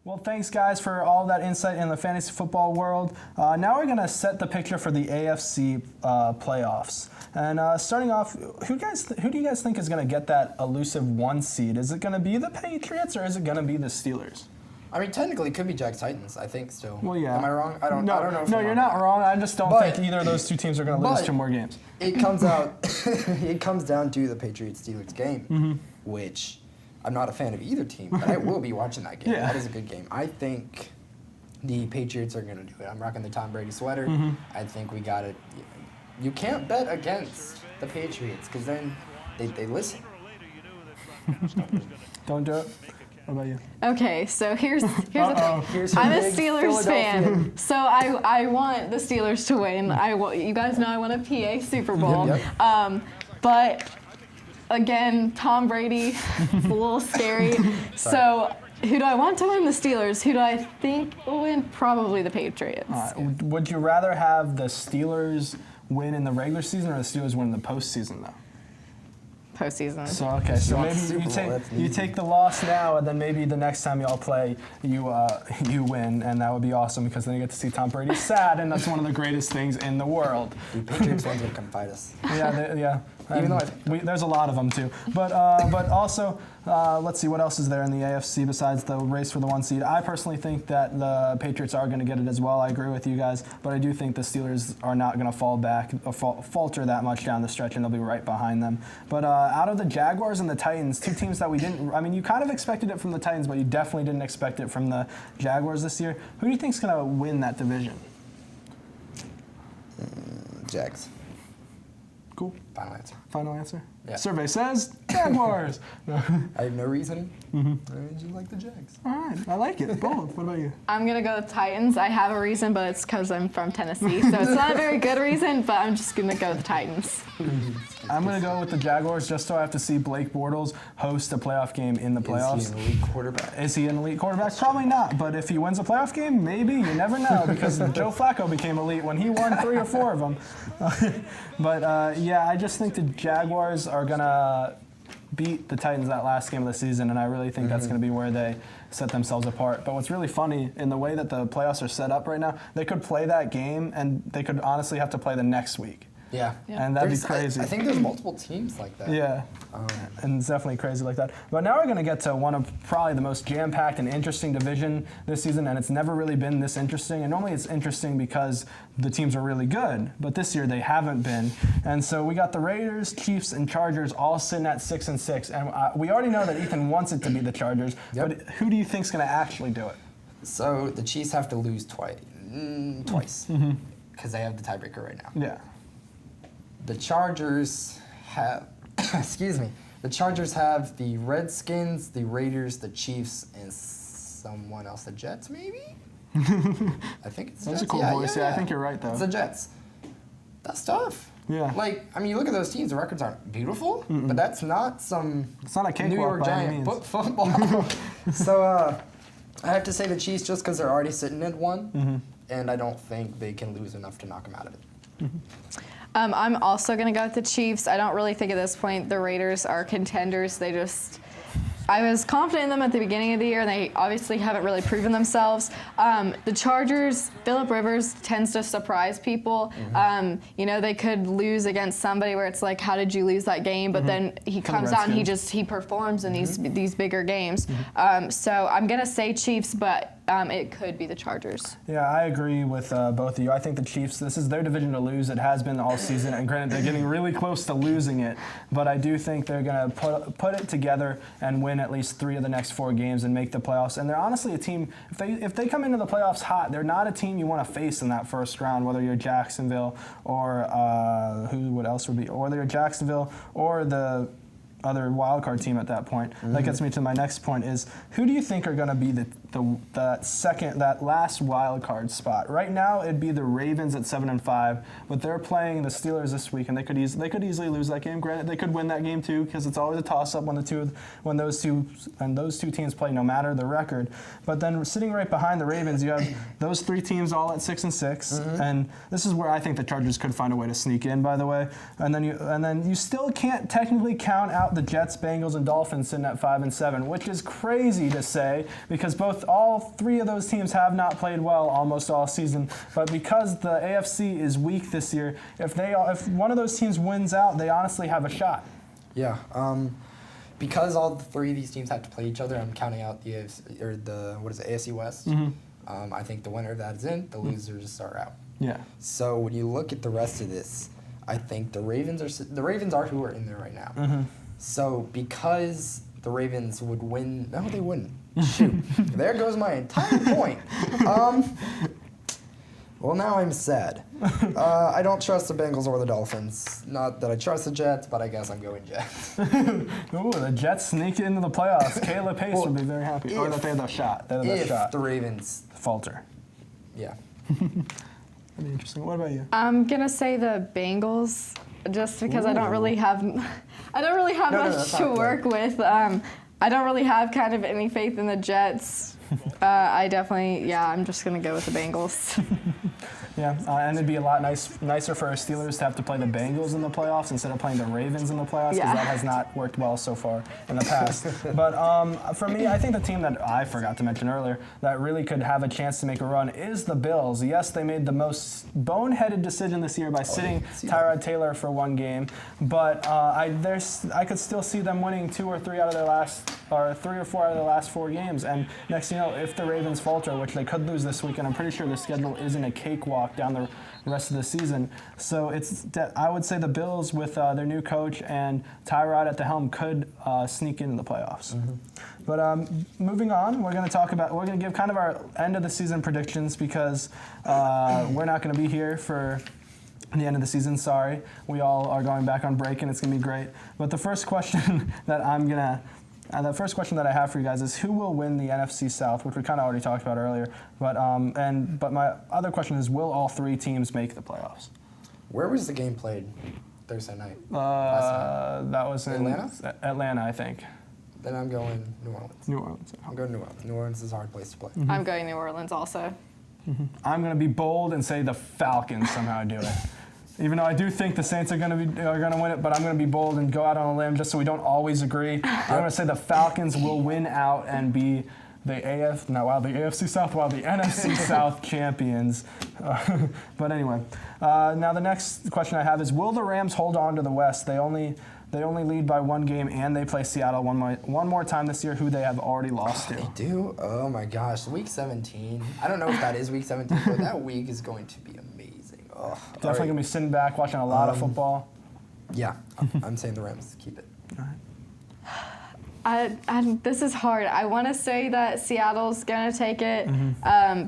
Well, thanks, guys, for all that insight in the fantasy football world. Now we're going to set the picture for the AFC playoffs. And starting off, who do you guys think is going to get that elusive 1 seed? Is it going to be the Patriots or is it going to be the Steelers? I mean, technically, it could be Jags Titans. I think still. Well, yeah. Am I wrong? I don't know. No, you're not wrong. I just don't think either of those two teams are going to lose 2 more games. It comes out. It comes down to the Patriots-Steelers game, which I'm not a fan of either team, but I will be watching that game. Yeah. That is a good game. I think the Patriots are going to do it. I'm rocking the Tom Brady sweater. I think we got it. You can't bet against the Patriots because then they listen. Don't do it. What about you? Okay, so here's the thing. I'm a Steelers fan, so I want the Steelers to win. You guys know I want a PA Super Bowl. Yep. But again, Tom Brady, it's a little scary. So who do I want to win? The Steelers. Who do I think will win? Probably the Patriots. Would you rather have the Steelers win in the regular season or the Steelers win in the postseason, though? Postseason. So maybe you take the loss now, and then maybe the next time y'all play, you win, and that would be awesome because then you get to see Tom Brady sad, and that's one of the greatest things in the world. The Patriots fans would come fight us. Yeah. Even though there's a lot of them too, but also let's see what else is there in the AFC besides the race for the 1 seed. I personally think that the Patriots are going to get it as well. I agree with you guys, but I do think the Steelers are not going to fall back or falter that much down the stretch, and they'll be right behind them. But out of the Jaguars and the Titans, 2 teams that we didn't. I mean, you kind of expected it from the Titans, but you definitely didn't expect it from the Jaguars this year. Who do you think's going to win that division? Jags. Cool. Final answer. Final answer? Yeah. Survey says Jaguars. I have no reason. I just like the Jags. All right. I like it. Bold. What about you? I'm going to go with Titans. I have a reason, but it's because I'm from Tennessee. So it's not a very good reason, but I'm just going to go with the Titans. I'm going to go with the Jaguars just so I have to see Blake Bortles host a playoff game in the playoffs. Is he an elite quarterback? Is he an elite quarterback? Probably not. But if he wins a playoff game, maybe. You never know because Joe Flacco became elite when he won 3 or 4 of them. But, I just think the Jaguars are going to beat the Titans that last game of the season, and I really think that's going to be where they set themselves apart. But what's really funny, in the way that the playoffs are set up right now, they could play that game, and they could honestly have to play the next week. Yeah. And that'd be crazy. I think there's multiple teams like that. Yeah. And it's definitely crazy like that. But now we're going to get to one of probably the most jam-packed and interesting division this season, and it's never really been this interesting. And normally it's interesting because the teams are really good, but this year they haven't been. And so we got the Raiders, Chiefs, and Chargers all sitting at 6-6. And we already know that Ethan wants it to be the Chargers, but who do you think's going to actually do it? So the Chiefs have to lose twice, because they have the tiebreaker right now. Yeah. The Chargers have, the Chargers have the Redskins, the Raiders, the Chiefs, and someone else, the Jets maybe? I think it's That's Jets. a cool voice. Yeah, I think you're right, though. It's the Jets. That's tough. Yeah. You look at those teams, the records aren't beautiful, but that's not some It's not a cakewalk New York by any Giant means. football. So I have to say the Chiefs just because they're already sitting at 1, and I don't think they can lose enough to knock them out of it. I'm also going to go with the Chiefs. I don't really think at this point the Raiders are contenders. I was confident in them at the beginning of the year, and they obviously haven't really proven themselves. The Chargers, Phillip Rivers tends to surprise people. They could lose against somebody where it's like, how did you lose that game? But then he comes out and he performs in these bigger games. So I'm going to say Chiefs, but it could be the Chargers. Yeah, I agree with both of you. I think the Chiefs, this is their division to lose. It has been all season, and granted, they're getting really close to losing it, but I do think they're going to put it together and win at least 3 of the next 4 games and make the playoffs. And they're honestly a team, if they come into the playoffs hot, they're not a team you want to face in that first round, whether you're Jacksonville or what else would be, or whether you're Jacksonville or the other wild card team at that point. That gets me to my next point is, who do you think are going to be that last wild card spot? Right now it'd be the Ravens at 7-5, but they're playing the Steelers this week, and they could easily lose that game. Granted, they could win that game too, because it's always a toss up when those two teams play, no matter the record. But then sitting right behind the Ravens, you have those 3 teams all at 6-6, and this is where I think the Chargers could find a way to sneak in, by the way. And then you still can't technically count out out the Jets, Bengals, and Dolphins sitting at 5 and 7, which is crazy to say because all three of those teams have not played well almost all season. But because the AFC is weak this year, if one of those teams wins out, they honestly have a shot. Yeah. Because all three of these teams have to play each other, I'm counting out the AFC, or the AFC West. I think the winner of that is in. The losers are out. Yeah. So when you look at the rest of this, I think the Ravens are who are in there right now. So because the Ravens would win, no, they wouldn't. Shoot, there goes my entire point. Well, now I'm sad. I don't trust the Bengals or the Dolphins. Not that I trust the Jets, but I guess I'm going Jets. Ooh, the Jets sneak into the playoffs. Kayla Pace would be very happy. Or that they have the shot. They're the best shot. If the Ravens falter. Yeah. That'd be interesting. What about you? I'm gonna say the Bengals, just because I don't really have much to work with. I don't really have kind of any faith in the Jets. I'm just gonna go with the Bengals. Yeah, and it'd be a lot nicer for our Steelers to have to play the Bengals in the playoffs instead of playing the Ravens in the playoffs, because that has not worked well so far in the past. But for me, I think the team that I forgot to mention earlier that really could have a chance to make a run is the Bills. Yes, they made the most boneheaded decision this year by sitting Tyrod Taylor for one game, but I could still see them winning 2 or 3 out of their last, or 3 or 4 out of the last 4 games. And next thing you know, if the Ravens falter, which they could lose this week, and I'm pretty sure the schedule isn't a cakewalk down the rest of the season. So I would say the Bills with their new coach and Tyrod at the helm could sneak into the playoffs. But moving on, we're going to give kind of our end of the season predictions because we're not going to be here for the end of the season. Sorry, we all are going back on break and it's going to be great. But the first question that I have for you guys is who will win the NFC South, which we kind of already talked about earlier. But my other question is, will all 3 teams make the playoffs? Where was the game played Thursday night? That was in Atlanta, I think. Then I'm going New Orleans. New Orleans. I'm going New Orleans. New Orleans is a hard place to play. I'm going New Orleans also. I'm going to be bold and say the Falcons somehow do it. Even though I do think the Saints are going to win it, but I'm going to be bold and go out on a limb just so we don't always agree. I'm going to say the Falcons will win out and be the AFC South, the NFC South champions. But anyway, now the next question I have is: will the Rams hold on to the West? They only lead by 1 game, and they play Seattle one more time this year, who they have already lost to. They do? Oh my gosh, Week 17. I don't know if that is Week 17, but that week is going to be amazing. Oh, definitely going to be sitting back watching a lot of football. Yeah, I'm saying the Rams. Keep it. All right. This is hard. I want to say that Seattle's going to take it,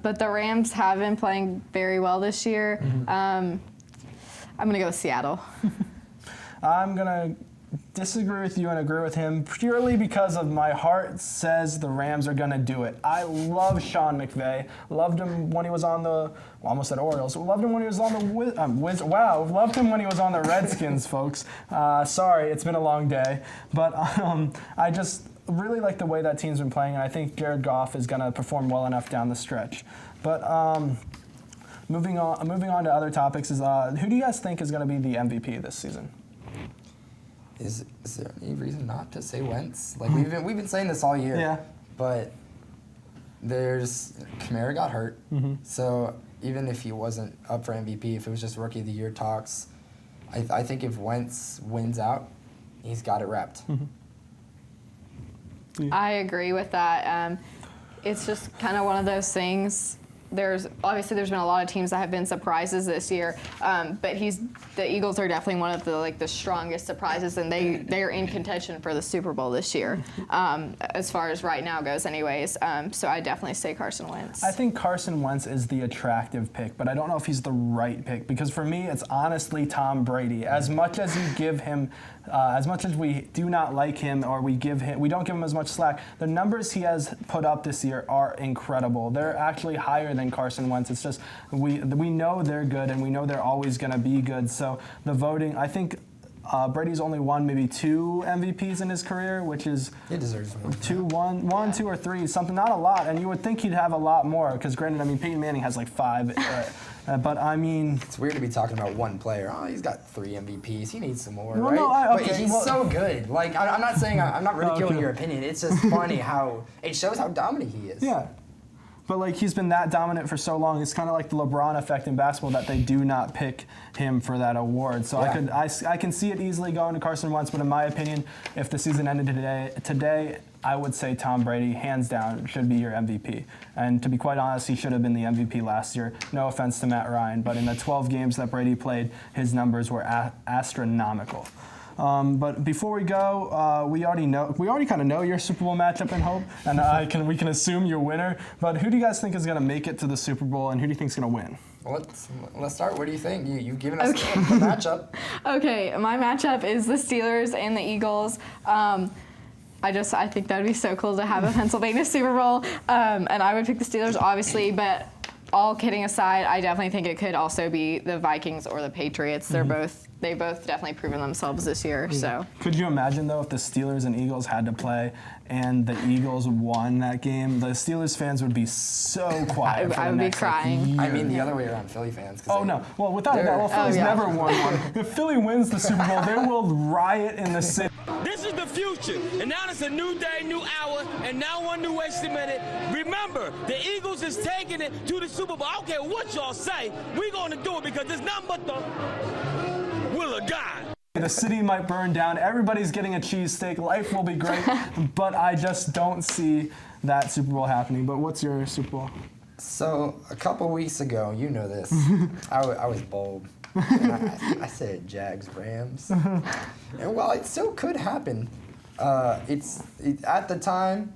but the Rams have been playing very well this year. I'm going to go with Seattle. I'm going to disagree with you and agree with him purely because of my heart says the Rams are going to do it. I love Sean McVay. Loved him when he was on the, almost said Orioles. Loved him when he was on the loved him when he was on the Redskins, folks. Sorry, it's been a long day. But I just really like the way that team's been playing, and I think Jared Goff is going to perform well enough down the stretch. But moving on to other topics is who do you guys think is going to be the MVP this season? Is there any reason not to say Wentz? Like we've been saying this all year. Yeah. But Kamara got hurt, so even if he wasn't up for MVP, if it was just Rookie of the Year talks, I think if Wentz wins out, he's got it wrapped. I agree with that. It's just kind of one of those things. There's been a lot of teams that have been surprises this year, but the Eagles are definitely one of the strongest surprises, and they are in contention for the Super Bowl this year, as far as right now goes, anyways. So I definitely say Carson Wentz. I think Carson Wentz is the attractive pick, but I don't know if he's the right pick because for me, it's honestly Tom Brady. As much as you give him, as much as we do not like him or we don't give him as much slack, the numbers he has put up this year are incredible. They're actually higher than Carson Wentz. It's just we know they're good and we know they're always going to be good. So the voting, I think Brady's only won maybe 2 MVPs in his career, which is He deserves one. 2 or 3, something, not a lot. And you would think he'd have a lot more because granted, I mean, Peyton Manning has like 5 But I mean, It's weird to be talking about one player. Oh, he's got 3 MVPs. He needs some more, Well, right? no, But he's so good. Like, I'm not saying I'm not ridiculing Okay. your opinion. It's just funny how it shows how dominant he is. yeah. But like he's been that dominant for so long, it's kind of like the LeBron effect in basketball that they do not pick him for that award. So Yeah. I can see it easily going to Carson Wentz, but in my opinion, if the season ended today, I would say Tom Brady, hands down, should be your MVP. And to be quite honest, he should have been the MVP last year. No offense to Matt Ryan, but in the 12 games that Brady played, his numbers were astronomical. But before we go, we already kind of know your Super Bowl matchup in hope, and we can assume your winner. But who do you guys think is going to make it to the Super Bowl, and who do you think is going to win? Well, let's start. What do you think? You've given us the matchup. Okay, my matchup is the Steelers and the Eagles. I think that would be so cool to have a Pennsylvania Super Bowl, and I would pick the Steelers, obviously, but all kidding aside, I definitely think it could also be the Vikings or the Patriots. They both definitely proven themselves this year. So Could you imagine though if the Steelers and Eagles had to play and the Eagles won that game? The Steelers fans would be so quiet. For I the would be next, crying. Like, I year. mean, the other way around, Philly fans. Oh no! Well, without a doubt, well, Philly's yeah. never won one. If Philly wins the Super Bowl, they will riot in the city. This is the future, and now it's a new day, new hour, and now one new estimate. Remember, the Eagles is taking it to the Super Bowl. I don't care what y'all say, we're going to do it because there's nothing but the will of God. The city might burn down. Everybody's getting a cheesesteak. Life will be great, but I just don't see that Super Bowl happening. But what's your Super Bowl? So a couple weeks ago, you know this, I was bold. And I said Jags Rams, and while it still could happen, at the time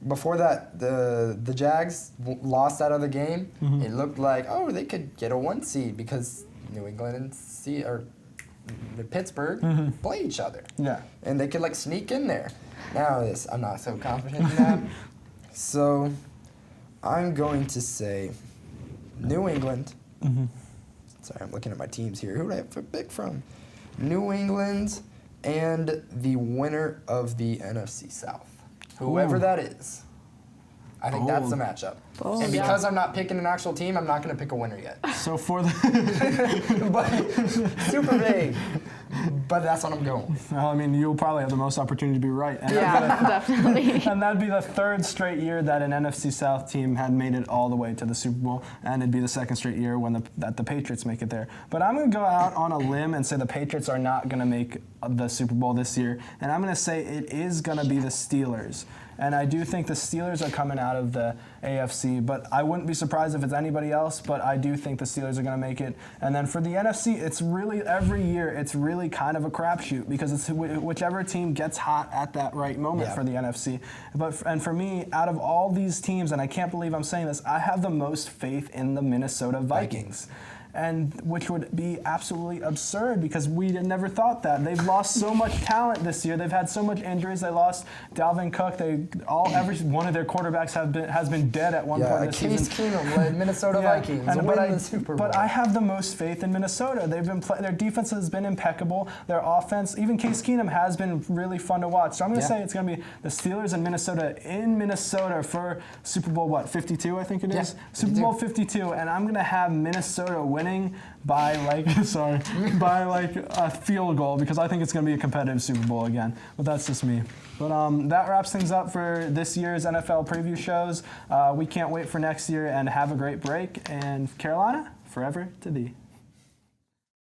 before that the Jags lost that other game. It looked like they could get a 1 seed because New England and Pittsburgh play each other. Yeah. And they could like sneak in there. Now I'm not so confident in that. So I'm going to say New England. Sorry, I'm looking at my teams here. Who do I have to pick from? New England and the winner of the NFC South. Whoever Ooh. that is. I think that's the Bold. matchup. Bold. And because I'm not picking an actual team, I'm not going to pick a winner yet. So for the, But super vague. But that's what I'm going with. well, I mean, you'll probably have the most opportunity to be right. And yeah, definitely. And that'd be the third straight year that an NFC South team had made it all the way to the Super Bowl, and it'd be the second straight year that the Patriots make it there. But I'm going to go out on a limb and say the Patriots are not going to make the Super Bowl this year, and I'm going to say it is going to be the Steelers. And I do think the Steelers are coming out of the AFC, but I wouldn't be surprised if it's anybody else, but I do think the Steelers are going to make it. And then for the NFC, it's really, every year, it's really kind of a crapshoot because it's whichever team gets hot at that right moment for the NFC. And for me, out of all these teams, and I can't believe I'm saying this, I have the most faith in the Minnesota Vikings. And which would be absolutely absurd because we never thought that. They've lost so much talent this year. They've had so much injuries. They lost Dalvin Cook. Every one of their quarterbacks has been dead at one point this Case season. Keenum led Minnesota Vikings win the Super Bowl. But I have the most faith in Minnesota. Their defense has been impeccable. Their offense, even Case Keenum, has been really fun to watch. So I'm going to say it's going to be the Steelers and Minnesota in Minnesota for Super Bowl 52, I think it is. Super Bowl 52, and I'm going to have Minnesota winning by like a field goal because I think it's going to be a competitive Super Bowl again. But that's just me. But that wraps things up for this year's NFL preview shows. We can't wait for next year and have a great break. And Carolina, forever to thee.